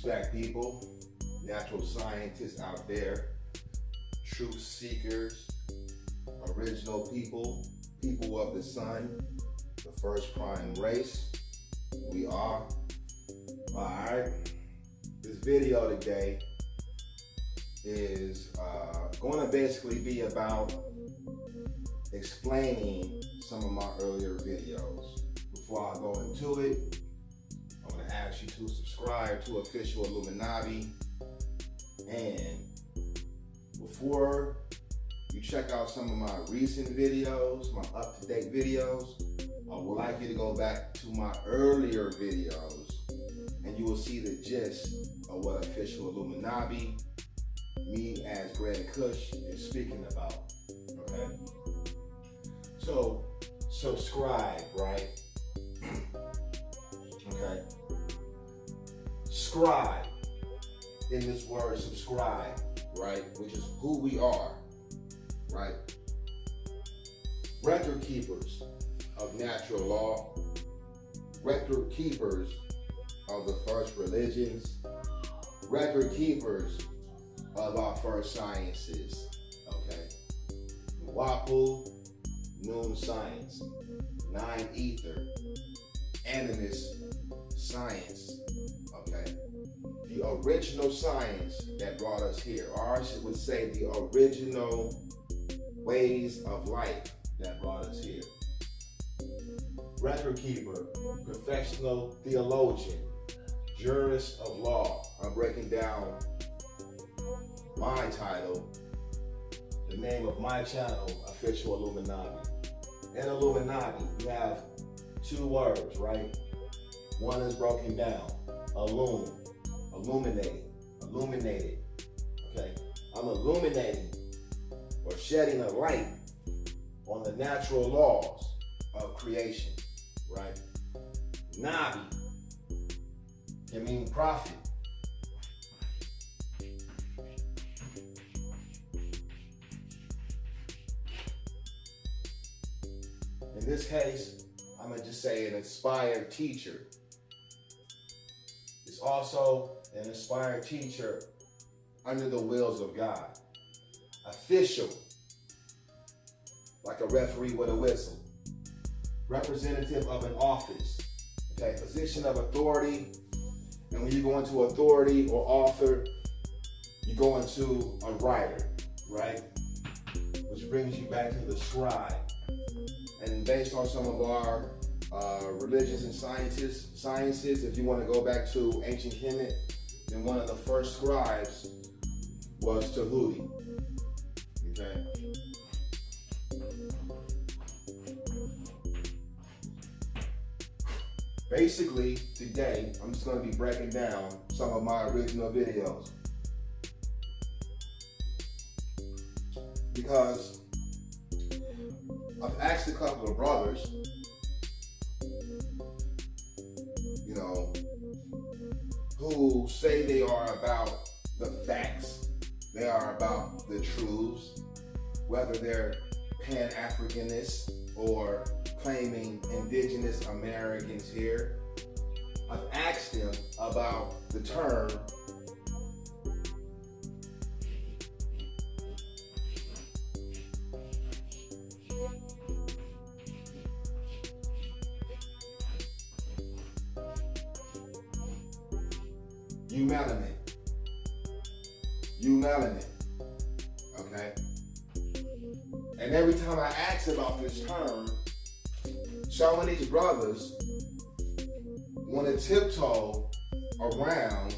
Black people, natural scientists out there, truth seekers, original people, people of the sun, the first prime race. We are. Alright. This video today is going to basically be about explaining some of my earlier videos. Before I go into it, I'm going to ask you to subscribe to Official Illuminati. And before you check out some of my recent videos, my up-to-date videos, I would like you to go back to my earlier videos and you will see the gist of what Official Illuminati, me as Greg Kush, is speaking about. Okay? So, subscribe, right? Okay? Scribe, in this word subscribe, right? Which is who we are, right? Record keepers of natural law, record keepers of the first religions, record keepers of our first sciences, okay? Wapu, noon science, nine ether, animist science, okay? The original science that brought us here, or I would say the original ways of life that brought us here. Record keeper, professional theologian, jurist of law. I'm breaking down my title, the name of my channel, Official Illuminati. In Illuminati, you have two words, right? One is broken down, illuminated, okay? I'm illuminating or shedding a light on the natural laws of creation, right? Nabi can mean prophet. In this case, I'm gonna just say an inspired teacher. It's also an inspired teacher under the wills of God. Official, like a referee with a whistle. Representative of an office, okay? Position of authority. And when you go into authority or author, you go into a writer, right? Which brings you back to the scribe. And based on some of our religions and sciences, if you want to go back to ancient Kemet, then one of the first scribes was Tahuti, okay? Basically, today, I'm just going to be breaking down some of my original videos. Because I've asked a couple of brothers, you know, who say they are about the facts, they are about the truths, whether they're Pan-Africanists or claiming indigenous Americans here. I've asked them about the term Eumelanin, okay? And every time I ask about this term, some of these brothers want to tiptoe around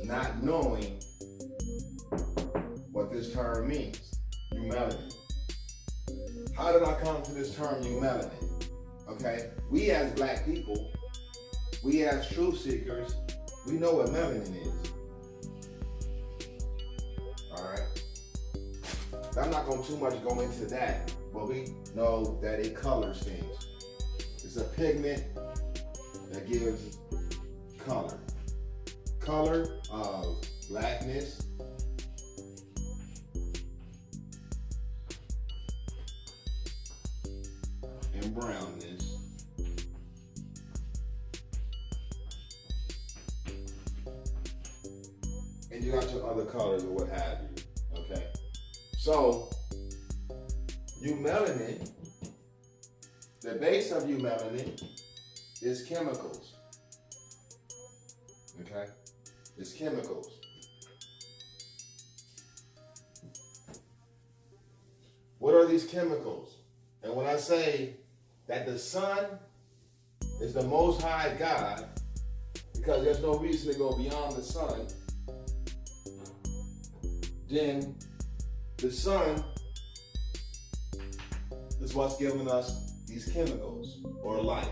not knowing what this term means, Eumelanin. How did I come to this term, Eumelanin? Okay, we as black people, we as truth seekers, we know what melanin is. Alright? I'm not going to too much go into that, but we know that it colors things. It's a pigment that gives color. Color of blackness, and brownness, and you got your other colors or what have you, okay? So, eumelanin, the base of eumelanin is chemicals, okay? It's chemicals. What are these chemicals? And when I say that the sun is the most high God, because there's no reason to go beyond the sun, then the sun is what's giving us these chemicals or life.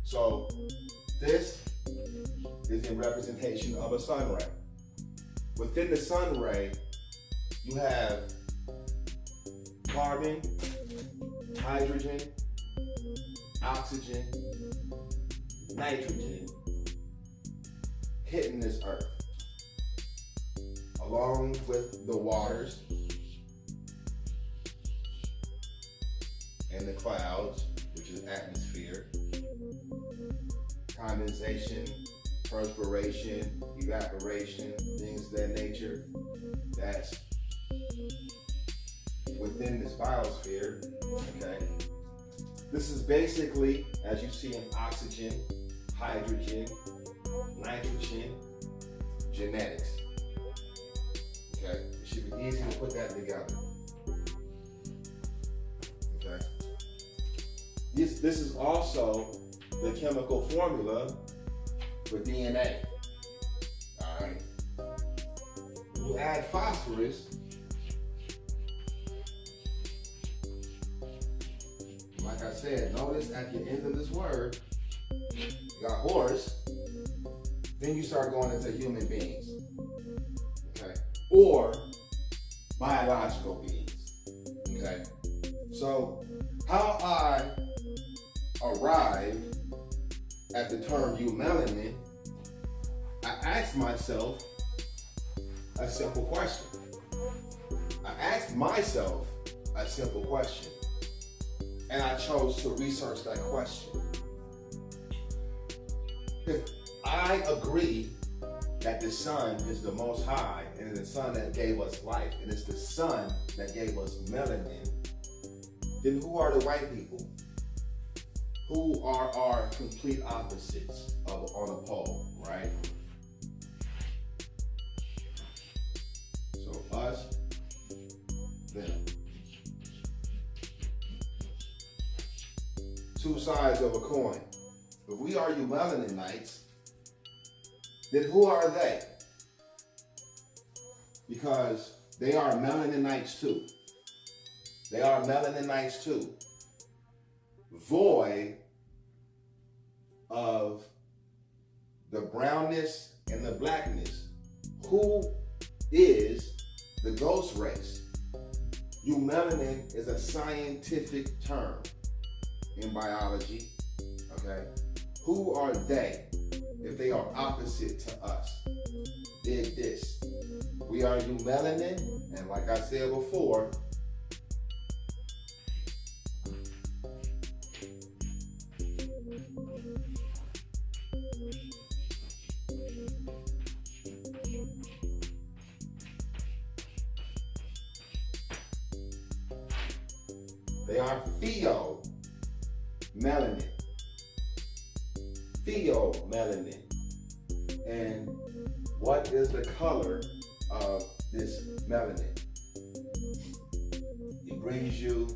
So this is in representation of a sun ray. Within the sun ray, you have carbon, hydrogen, oxygen, nitrogen hitting this earth, along with the waters and the clouds, which is atmosphere, condensation, perspiration, evaporation, things of that nature, that's within this biosphere, okay? This is basically, as you see in oxygen, hydrogen, nitrogen, genetics, okay? It should be easy to put that together, okay? This is also the chemical formula for DNA, all right? When you add phosphorus, like I said, notice at the end of this word, you got horse, then you start going into human beings, okay? Or biological beings, okay? So how I arrived at the term eumelanin, I asked myself a simple question. I asked myself a simple question. And I chose to research that question. If I agree that the sun is the most high, and it's the sun that gave us life, and it's the sun that gave us melanin, then who are the white people? Who are our complete opposites on a pole, right? So us, them. Two sides of a coin. If we are Eumelanin-ites, then who are they? Because they are Melanin-ites too. They are Melanin-ites too. Void of the brownness and the blackness. Who is the ghost race? Eumelanin is a scientific term in biology, okay? Who are they if they are opposite to us? Dig this. We are eumelanin, and like I said before, they are Pheomelanin. Pheomelanin. And what is the color of this melanin? It brings you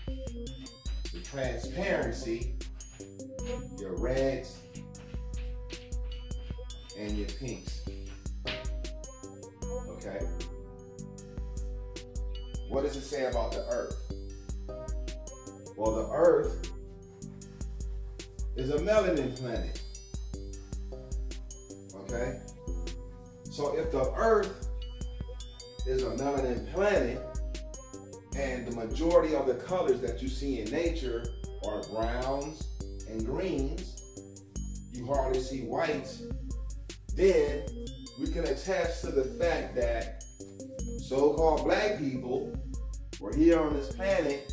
the transparency, your reds and your pinks. Okay? What does it say about the earth? Well, the earth is a melanin planet. Okay? So if the earth is a melanin planet, and the majority of the colors that you see in nature are browns and greens, you hardly see whites, then we can attest to the fact that so-called black people were here on this planet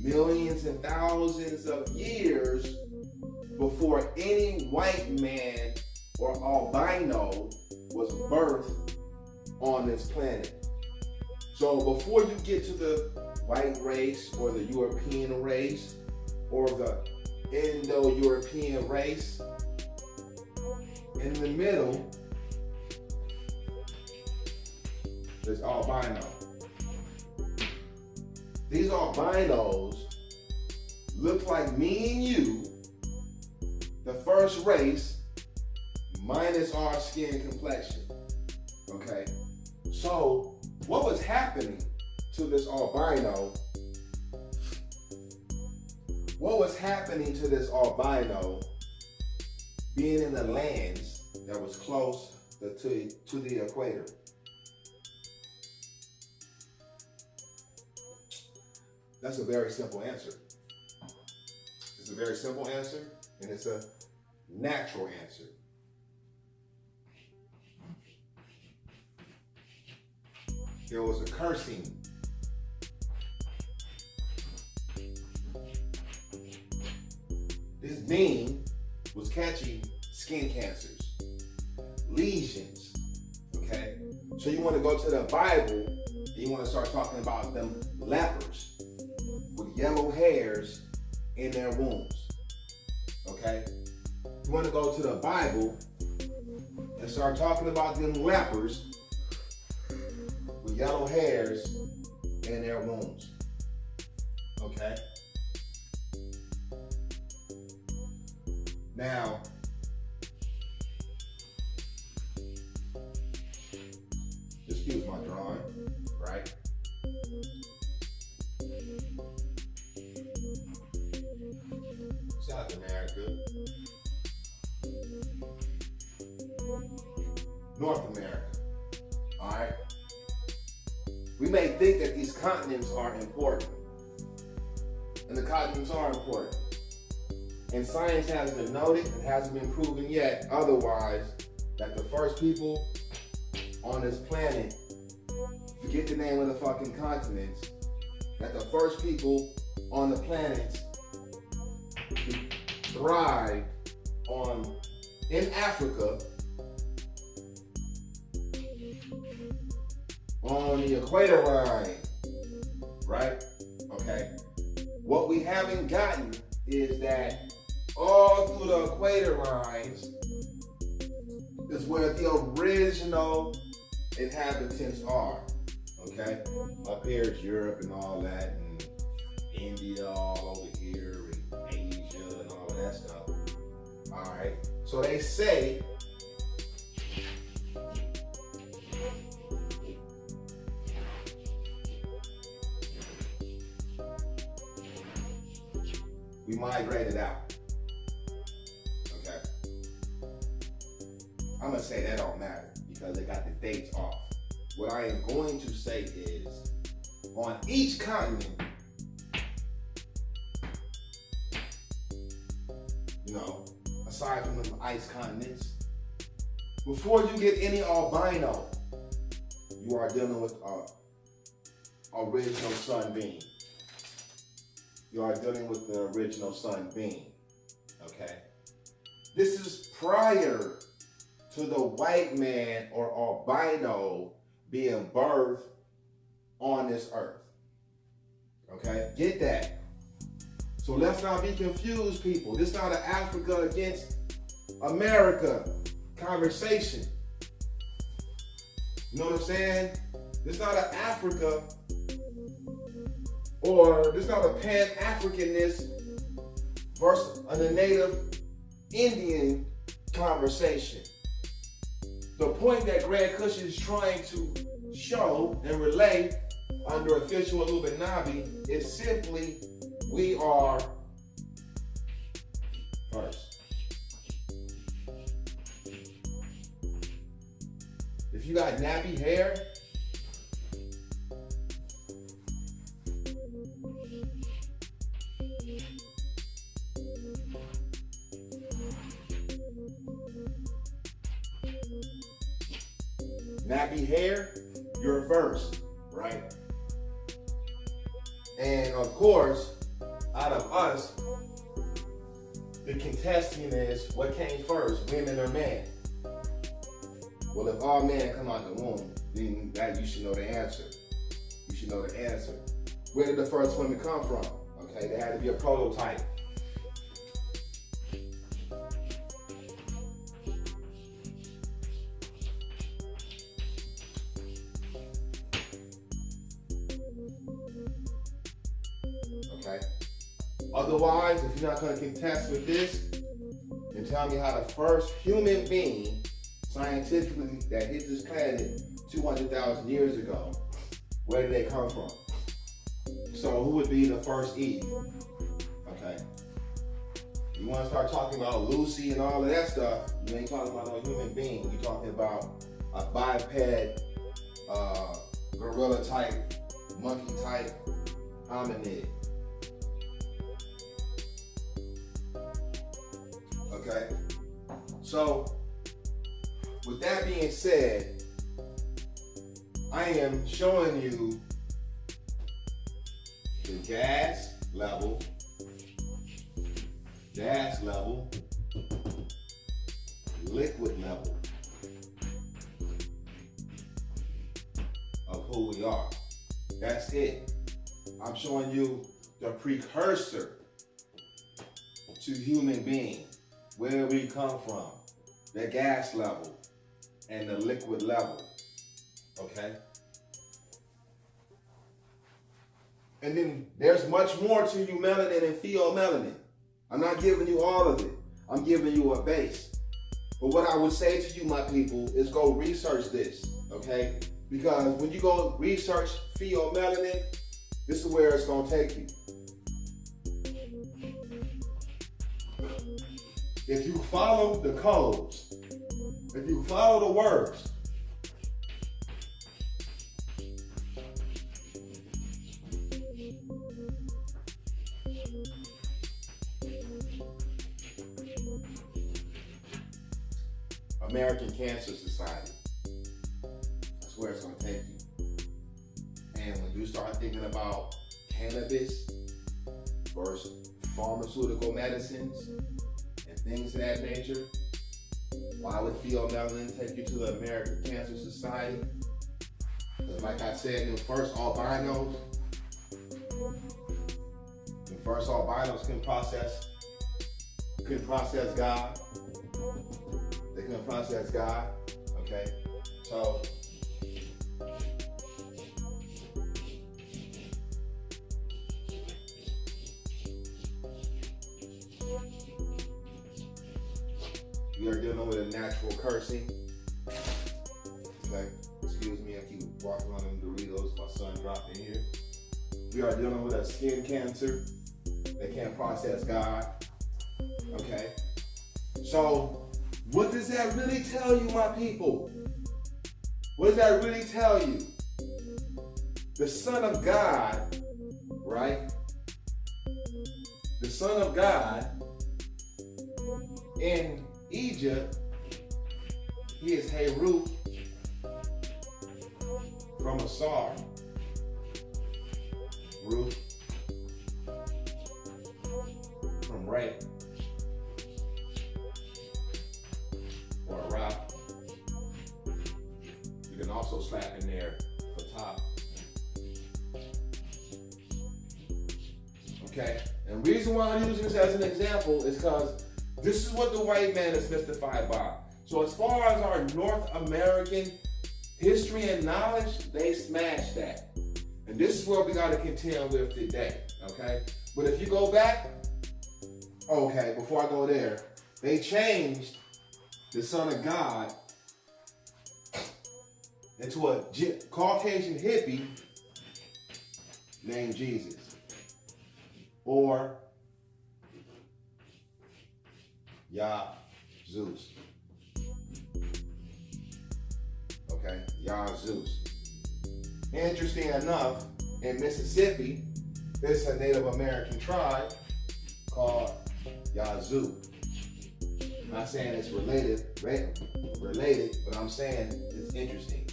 millions and thousands of years before any white man or albino was birthed on this planet. So before you get to the white race or the European race or the Indo-European race, in the middle, there's albino. These albinos look like me and you, the first race, minus our skin complexion, okay? So what was happening to this albino? What was happening to this albino being in the lands that was close to the equator? That's a very simple answer. It's a very simple answer, and it's a natural answer. There was a cursing. This being was catching skin cancers, lesions, okay? So you want to go to the Bible, and you want to start talking about them lepers with yellow hairs in their wombs, okay? You want to go to the Bible and start talking about them lepers with yellow hairs in their wombs, okay? Now, excuse my drawing, right? South America, North America, all right? We may think that these continents are important, and the continents are important. And science hasn't been noted, it hasn't been proven yet otherwise, that the first people on this planet, forget the name of the fucking continents, that the first people on the planet thrived in Africa, on the equator line, right? Okay. What we haven't gotten is that all through the equator lines is where the original inhabitants are, okay? Up here is Europe and all that, and India all over here, and Asia and all of that stuff, all right? So they say we migrated out. I'm gonna say that don't matter because they got the dates off. What I am going to say is, on each continent, you know, aside from the ice continents, before you get any albino, you are dealing with original sun being. You are dealing with the original sun being, okay? This is prior to the white man or albino being birthed on this earth. Okay, get that. So let's not be confused, people. This is not an Africa against America conversation. You know what I'm saying? This is not an Africa, or this is not a Pan-Africanness versus a Native Indian conversation. The point that Greg Cush is trying to show and relay under official Illuminati is simply we are first. If you got nappy hair, you're first, right? And of course, out of us, the contestant is what came first, women or men? Well, if all men come out the womb, then that you should know the answer. You should know the answer. Where did the first women come from? Okay, they had to be a prototype. Okay. Otherwise, if you're not going to contest with this, then tell me how the first human being scientifically that hit this planet 200,000 years ago, where did they come from? So who would be the first Eve? Okay. You want to start talking about Lucy and all of that stuff, you ain't talking about no human being. You're talking about a biped, gorilla type, monkey type hominid. Okay. So with that being said, I am showing you the gas level, liquid level of who we are. That's it. I'm showing you the precursor to human being, where we come from, the gas level and the liquid level. Okay? And then there's much more to Eumelanin and Pheomelanin. I'm not giving you all of it. I'm giving you a base. But what I would say to you, my people, is go research this, okay? Because when you go research Pheomelanin, this is where it's going to take you. If you follow the codes, if you follow the words, American Cancer Society, that's where it's going to take you. And when you start thinking about cannabis versus pharmaceutical medicines and things of that nature, why would Pheomelanin take you to the American Cancer Society? Because like I said, the first albinos can process God. They can process God, okay? So, we are dealing with a natural cursing. Okay, excuse me, I keep walking on them Doritos, my son dropped in here. We are dealing with a skin cancer. They can't process God, okay? So, what does that really tell you, my people? What does that really tell you? The Son of God, right? The Son of God in Egypt, he is Heru from Asar. Ruth from Ray. Or Ra. You can also slap in there for top. Okay? And the reason why I'm using this as an example is because this is what the white man is mystified by. So as far as our North American history and knowledge, they smashed that. And this is what we got to contend with today. Okay? But if you go back, okay, before I go there, they changed the Son of God into a Caucasian hippie named Jesus. Or Yah Zeus. Okay, Yah Zeus. Interesting enough, in Mississippi, there's a Native American tribe called Yazoo. I'm not saying it's related, but I'm saying it's interesting.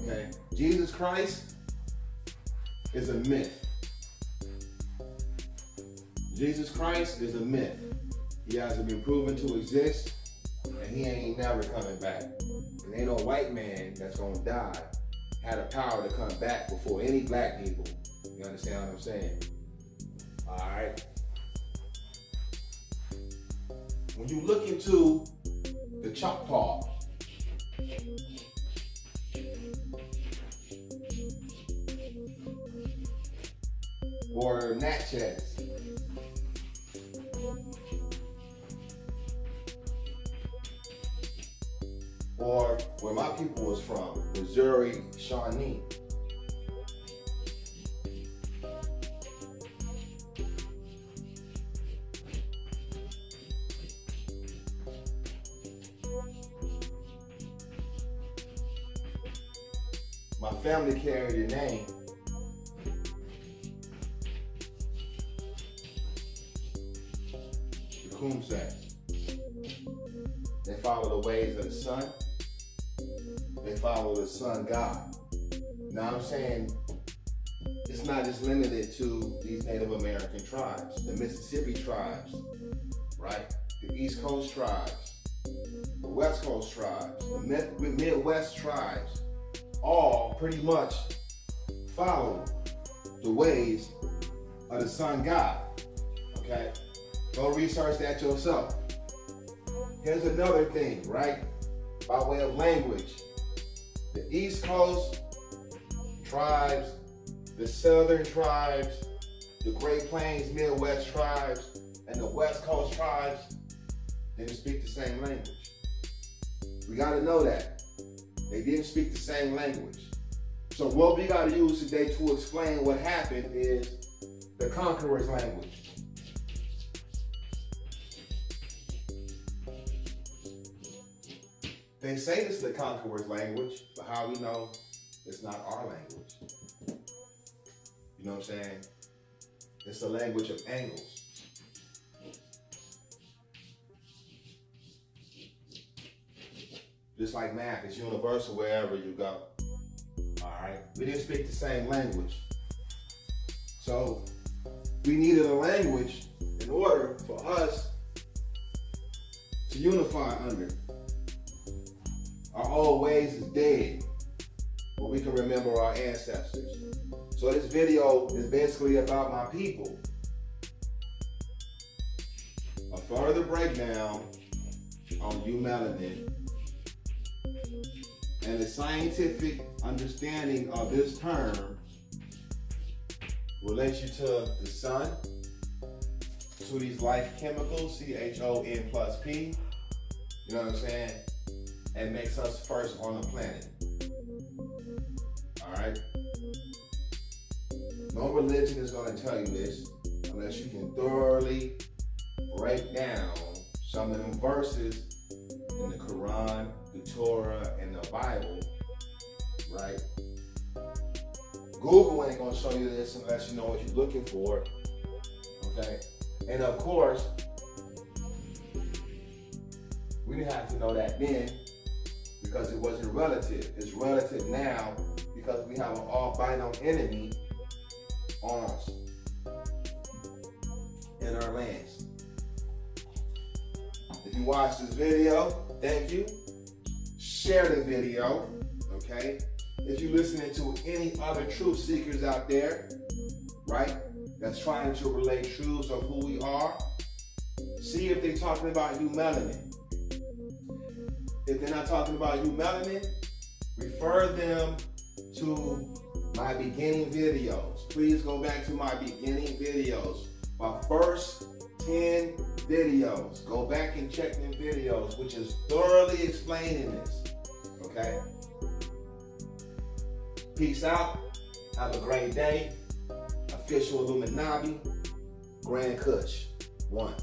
Okay, Jesus Christ is a myth. Jesus Christ is a myth. He hasn't been proven to exist, and he ain't never coming back. and ain't no white man that's gonna die had the power to come back before any black people. You understand what I'm saying? All right. When you look into the CHON+P, or Natchez, or where my people was from, Missouri, Shawnee. My family carried the name Kumse. They follow the ways of the sun. They follow the sun God. Now I'm saying it's not just limited to these Native American tribes, the Mississippi tribes, right? The East Coast tribes, the West Coast tribes, the Midwest tribes, all pretty much follow the ways of the sun God, okay? Go research that yourself. Here's another thing, right? By way of language. The East Coast tribes, the Southern tribes, the Great Plains Midwest tribes, and the West Coast tribes didn't speak the same language. We gotta know that. They didn't speak the same language. So what we gotta use today to explain what happened is the conqueror's language. They say this is the conqueror's language, but how we know it's not our language? You know what I'm saying? It's the language of angles. Just like math, it's universal wherever you go. All right? We didn't speak the same language. So we needed a language in order for us to unify under. Our old ways is dead, but we can remember our ancestors. So this video is basically about my people. A further breakdown on Eumelanin and the scientific understanding of this term relates you to the sun, to these life chemicals, CHON+P, you know what I'm saying? And makes us first on the planet. All right? No religion is going to tell you this unless you can thoroughly break down some of them verses in the Quran, the Torah, and the Bible, right? Google ain't going to show you this unless you know what you're looking for, okay? And of course, we didn't have to know that then, because it wasn't relative. It's relative now because we have an albino enemy on us in our lands. If you watch this video, thank you. Share the video, okay? If you're listening to any other truth seekers out there, right, that's trying to relate truths of who we are, see if they're talking about Eumelanin. If they're not talking about Eumelanin, refer them to my beginning videos. Please go back to my beginning videos. My first 10 videos. Go back and check them videos, which is thoroughly explaining this. Okay? Peace out. Have a great day. Official Illuminati. Grand Kush. 1.